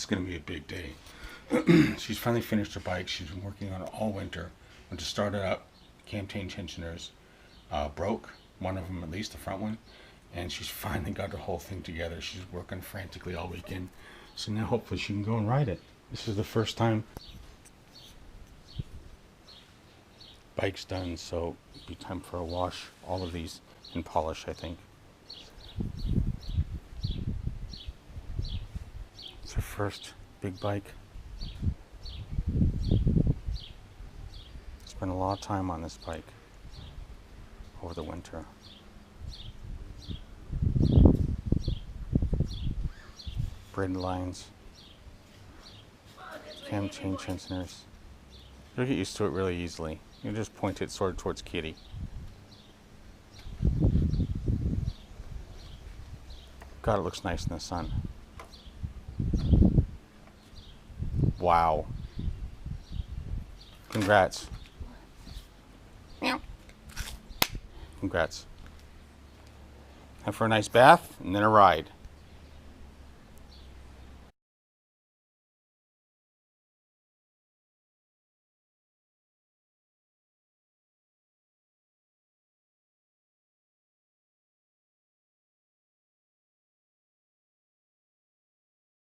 is going to be a big day. She's finally finished her bike. She's been working on it all winter. When to start it up, cam chain tensioners broke, one of them at least, the front one, and she's finally got the whole thing together. She's working frantically all weekend, so now hopefully she can go and ride it. This is the first time bike's done, so it'll be time for a wash. All of these and polish, I think. It's her first big bike. Spent a lot of time on this bike over the winter. Braided lines, cam chain tensioners. You'll get used to it really easily. You just point it sort of towards Kitty. God, it looks nice in the sun. Wow. Congrats. Congrats. Have for a nice bath and then a ride.